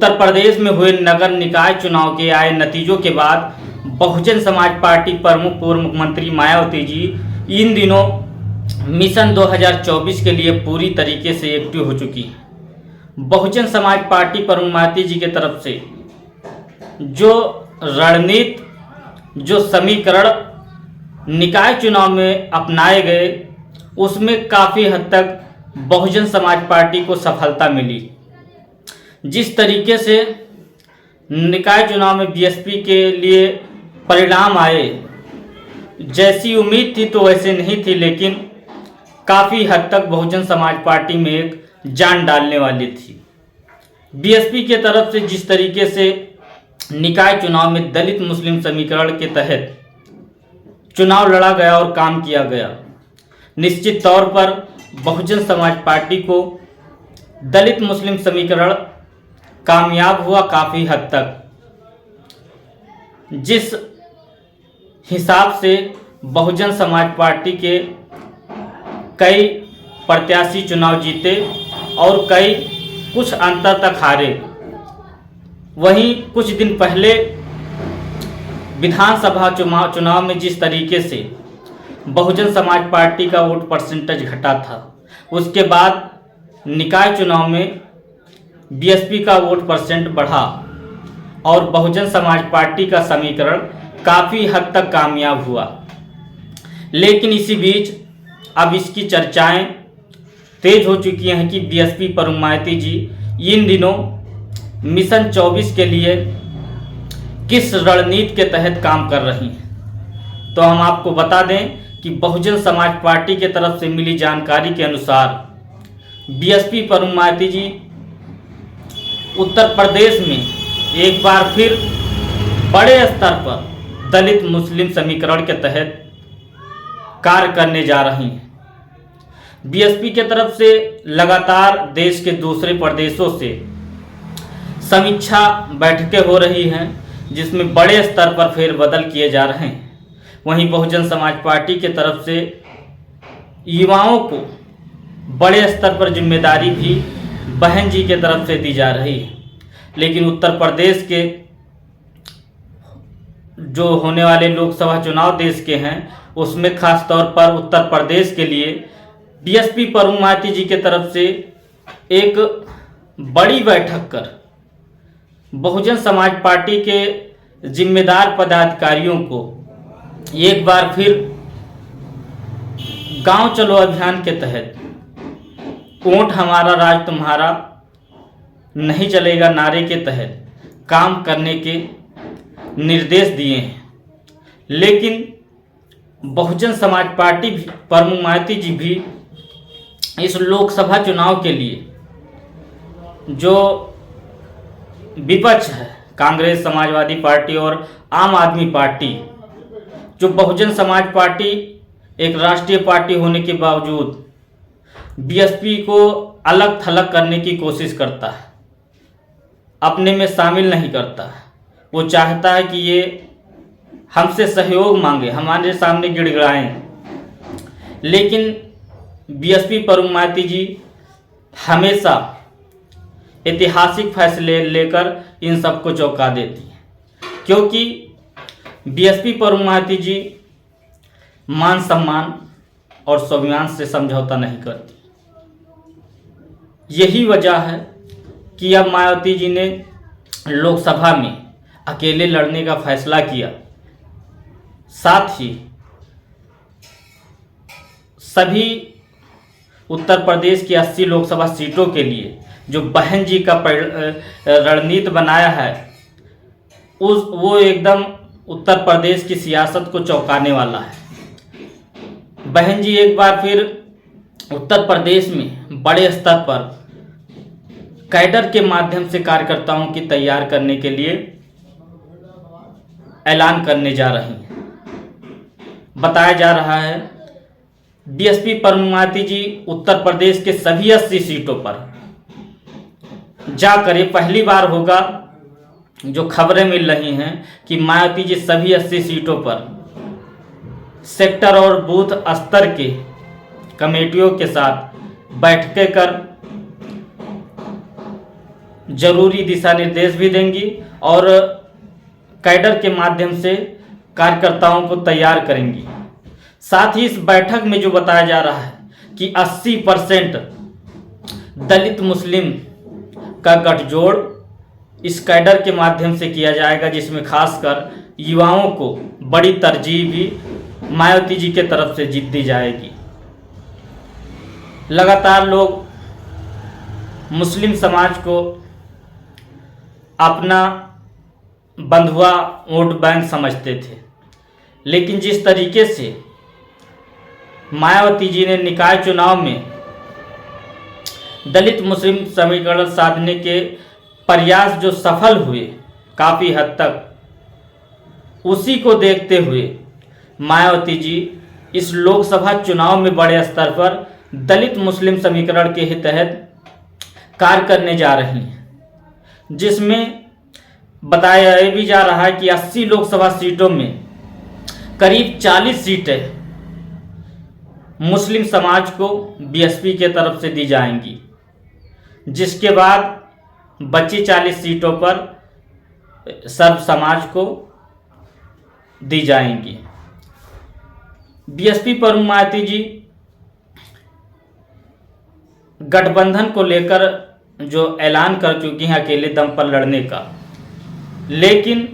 उत्तर प्रदेश में हुए नगर निकाय चुनाव के आए नतीजों के बाद बहुजन समाज पार्टी प्रमुख पूर्व मुख्यमंत्री मायावती जी इन दिनों मिशन 2024 के लिए पूरी तरीके से एक्टिव हो चुकी हैं। बहुजन समाज पार्टी प्रमुख मायावती जी की तरफ से जो रणनीति, जो समीकरण निकाय चुनाव में अपनाए गए, उसमें काफ़ी हद तक बहुजन समाज पार्टी को सफलता मिली। जिस तरीके से निकाय चुनाव में बीएसपी के लिए परिणाम आए, जैसी उम्मीद थी तो वैसे नहीं थी, लेकिन काफ़ी हद तक बहुजन समाज पार्टी में एक जान डालने वाली थी। बीएसपी के तरफ से जिस तरीके से निकाय चुनाव में दलित मुस्लिम समीकरण के तहत चुनाव लड़ा गया और काम किया गया, निश्चित तौर पर बहुजन समाज पार्टी को दलित मुस्लिम समीकरण कामयाब हुआ काफ़ी हद तक। जिस हिसाब से बहुजन समाज पार्टी के कई प्रत्याशी चुनाव जीते और कई कुछ अंतर तक हारे, वहीं कुछ दिन पहले विधानसभा चुनाव में जिस तरीके से बहुजन समाज पार्टी का वोट परसेंटेज घटा था, उसके बाद निकाय चुनाव में बीएसपी का वोट परसेंट बढ़ा और बहुजन समाज पार्टी का समीकरण काफ़ी हद तक कामयाब हुआ। लेकिन इसी बीच अब इसकी चर्चाएं तेज हो चुकी हैं कि बीएसपी प्रमुख मायावती जी इन दिनों मिशन 24 के लिए किस रणनीति के तहत काम कर रही हैं। तो हम आपको बता दें कि बहुजन समाज पार्टी के तरफ से मिली जानकारी के अनुसार बीएसपी प्रमुख मायावती जी उत्तर प्रदेश में एक बार फिर बड़े स्तर पर दलित मुस्लिम समीकरण के तहत कार्य करने जा रही हैं। बीएसपी के तरफ से लगातार देश के दूसरे प्रदेशों से समीक्षा बैठकें हो रही हैं, जिसमें बड़े स्तर पर फेरबदल किए जा रहे हैं। वहीं बहुजन समाज पार्टी के तरफ से युवाओं को बड़े स्तर पर जिम्मेदारी भी बहन जी के तरफ से दी जा रही है। लेकिन उत्तर प्रदेश के जो होने वाले लोकसभा चुनाव देश के हैं, उसमें खास तौर पर उत्तर प्रदेश के लिए बीएसपी प्रमुख मायावती जी के तरफ से एक बड़ी बैठक कर बहुजन समाज पार्टी के जिम्मेदार पदाधिकारियों को एक बार फिर गांव चलो अभियान के तहत वोट हमारा राज तुम्हारा नहीं चलेगा नारे के तहत काम करने के निर्देश दिए हैं। लेकिन बहुजन समाज पार्टी भी प्रमुख मायावती जी भी इस लोकसभा चुनाव के लिए जो विपक्ष है, कांग्रेस, समाजवादी पार्टी और आम आदमी पार्टी, जो बहुजन समाज पार्टी एक राष्ट्रीय पार्टी होने के बावजूद बीएसपी को अलग थलग करने की कोशिश करता है, अपने में शामिल नहीं करता। वो चाहता है कि ये हमसे सहयोग मांगे, हमारे सामने गिड़गिड़ाएं। लेकिन बीएसपी प्रमुख मायावती जी हमेशा ऐतिहासिक फैसले लेकर इन सबको चौंका देती हैं, क्योंकि बीएसपी प्रमुख मायावती जी मान सम्मान और स्वाभिमान से समझौता नहीं करती। यही वजह है कि अब मायावती जी ने लोकसभा में अकेले लड़ने का फैसला किया। साथ ही सभी उत्तर प्रदेश की 80 लोकसभा सीटों के लिए जो बहन जी का रणनीति बनाया है, वो एकदम उत्तर प्रदेश की सियासत को चौंकाने वाला है। बहन जी एक बार फिर उत्तर प्रदेश में बड़े स्तर पर कैडर के माध्यम से कार्यकर्ताओं की तैयार करने के लिए ऐलान करने जा रही हैं। बताया जा रहा है बीएसपी प्रमुख मायावती जी उत्तर प्रदेश के सभी 80 सीटों पर जाकर, ये पहली बार होगा जो खबरें मिल रही हैं कि मायावती जी सभी 80 सीटों पर सेक्टर और बूथ स्तर के कमेटियों के साथ बैठकें कर जरूरी दिशा निर्देश भी देंगी और कैडर के माध्यम से कार्यकर्ताओं को तैयार करेंगी। साथ ही इस बैठक में जो बताया जा रहा है कि 80% दलित मुस्लिम का गठजोड़ इस कैडर के माध्यम से किया जाएगा, जिसमें खासकर युवाओं को बड़ी तरजीह भी मायावती जी के तरफ से दी जाएगी। लगातार लोग मुस्लिम समाज को अपना बंधुआ वोट बैंक समझते थे, लेकिन जिस तरीके से मायावती जी ने निकाय चुनाव में दलित मुस्लिम समीकरण साधने के प्रयास जो सफल हुए काफ़ी हद तक, उसी को देखते हुए मायावती जी इस लोकसभा चुनाव में बड़े स्तर पर दलित मुस्लिम समीकरण के तहत कार्य करने जा रही हैं, जिसमें बताया भी जा रहा है कि 80 लोकसभा सीटों में करीब 40 सीटें मुस्लिम समाज को बीएसपी के तरफ से दी जाएंगी, जिसके बाद बची 40 सीटों पर सर्व समाज को दी जाएंगी। बीएसपी प्रमुख मायावती जी गठबंधन को लेकर जो ऐलान कर चुकी हैं अकेले दम पर लड़ने का, लेकिन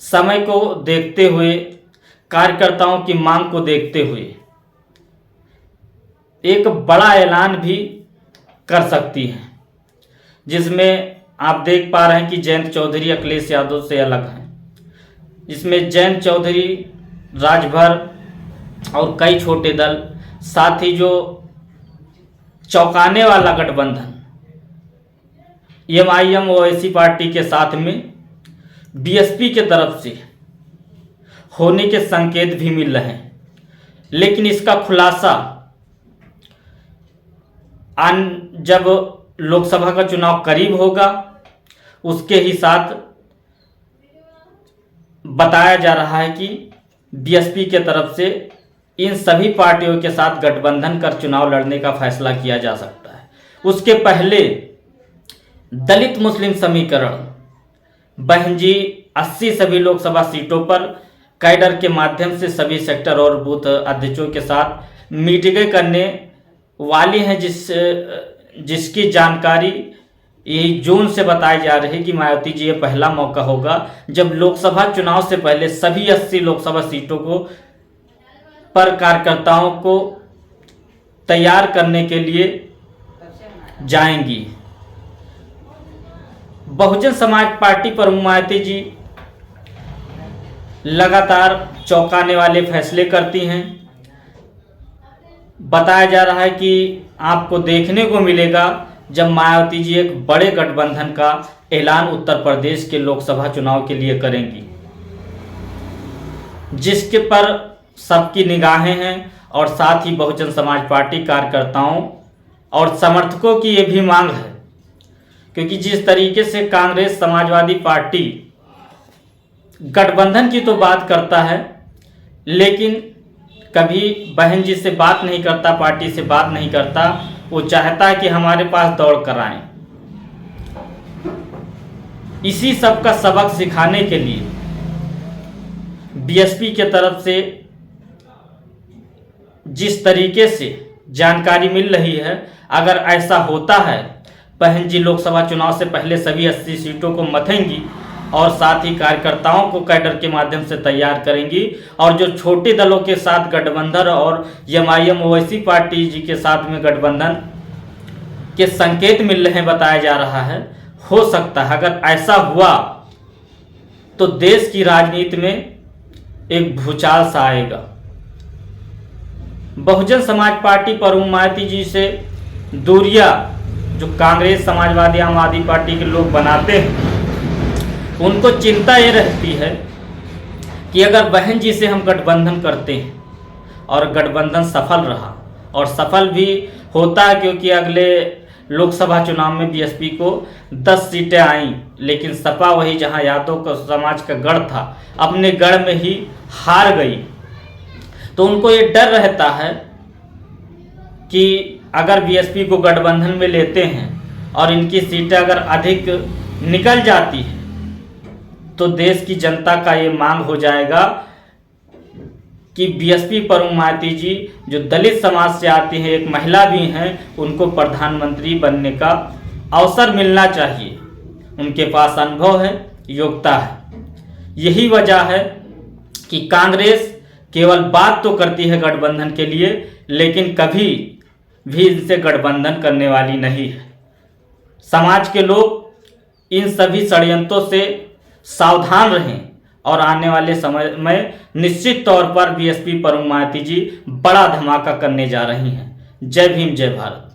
समय को देखते हुए, कार्यकर्ताओं की मांग को देखते हुए एक बड़ा ऐलान भी कर सकती हैं, जिसमें आप देख पा रहे हैं कि जयंत चौधरी अखिलेश यादव से अलग हैं। इसमें जयंत चौधरी, राजभर और कई छोटे दल, साथ ही जो चौंकाने वाला गठबंधन एमआईएम ओवैसी पार्टी के साथ में बीएसपी के तरफ से होने के संकेत भी मिल रहे हैं, लेकिन इसका खुलासा जब लोकसभा का चुनाव करीब होगा उसके ही साथ बताया जा रहा है कि बीएसपी के तरफ से इन सभी पार्टियों के साथ गठबंधन कर चुनाव लड़ने का फैसला किया जा सकता है। उसके पहले दलित मुस्लिम समीकरण बहन जी 80 सभी लोकसभा सीटों पर कैडर के माध्यम से सभी सेक्टर और बूथ अध्यक्षों के साथ मीटिंगें करने वाली हैं, जिसकी जानकारी जून से बताई जा रही है कि मायावती जी ये पहला मौका होगा जब लोकसभा चुनाव से पहले सभी 80 लोकसभा सीटों को पर कार्यकर्ताओं को तैयार करने के लिए जाएंगी। बहुजन समाज पार्टी प्रमुख मायावती जी लगातार चौंकाने वाले फैसले करती हैं। बताया जा रहा है कि आपको देखने को मिलेगा जब मायावती जी एक बड़े गठबंधन का ऐलान उत्तर प्रदेश के लोकसभा चुनाव के लिए करेंगी, जिसके पर सबकी निगाहें हैं और साथ ही बहुजन समाज पार्टी कार्यकर्ताओं और समर्थकों की ये भी मांग है, क्योंकि जिस तरीके से कांग्रेस समाजवादी पार्टी गठबंधन की तो बात करता है, लेकिन कभी बहन जी से बात नहीं करता, पार्टी से बात नहीं करता। वो चाहता है कि हमारे पास दौड़ कर आए। इसी सब का सबक सिखाने के लिए बीएसपी के तरफ से जिस तरीके से जानकारी मिल रही है, अगर ऐसा होता है बहन जी लोकसभा चुनाव से पहले सभी 80 सीटों को मथेंगी और साथ ही कार्यकर्ताओं को कैडर के माध्यम से तैयार करेंगी, और जो छोटे दलों के साथ गठबंधन और एमआईएम ओवैसी पार्टी जी के साथ में गठबंधन के संकेत मिल रहे हैं, बताया जा रहा है। हो सकता है अगर ऐसा हुआ तो देश की राजनीति में एक भूचाल सा आएगा। बहुजन समाज पार्टी प्रमुख मायावती जी से दूरियां जो कांग्रेस समाजवादी आम आदमी पार्टी के लोग बनाते हैं, उनको चिंता ये रहती है कि अगर बहन जी से हम गठबंधन करते हैं और गठबंधन सफल रहा, और सफल भी होता है क्योंकि अगले लोकसभा चुनाव में बीएसपी को 10 सीटें आईं, लेकिन सपा वही जहां यादव का समाज का गढ़ था अपने गढ़ में ही हार गई। तो उनको ये डर रहता है कि अगर बीएसपी को गठबंधन में लेते हैं और इनकी सीटें अगर अधिक निकल जाती है तो देश की जनता का ये मांग हो जाएगा कि बीएसपी प्रमुख मायावती जी जो दलित समाज से आती हैं, एक महिला भी हैं, उनको प्रधानमंत्री बनने का अवसर मिलना चाहिए। उनके पास अनुभव है, योग्यता है। यही वजह है कि कांग्रेस केवल बात तो करती है गठबंधन के लिए, लेकिन कभी भी इनसे गठबंधन करने वाली नहीं है। समाज के लोग इन सभी षड्यंत्रों से सावधान रहें और आने वाले समय में निश्चित तौर पर बीएसपी प्रमुख मायावती जी बड़ा धमाका करने जा रही हैं। जय भीम, जय भारत।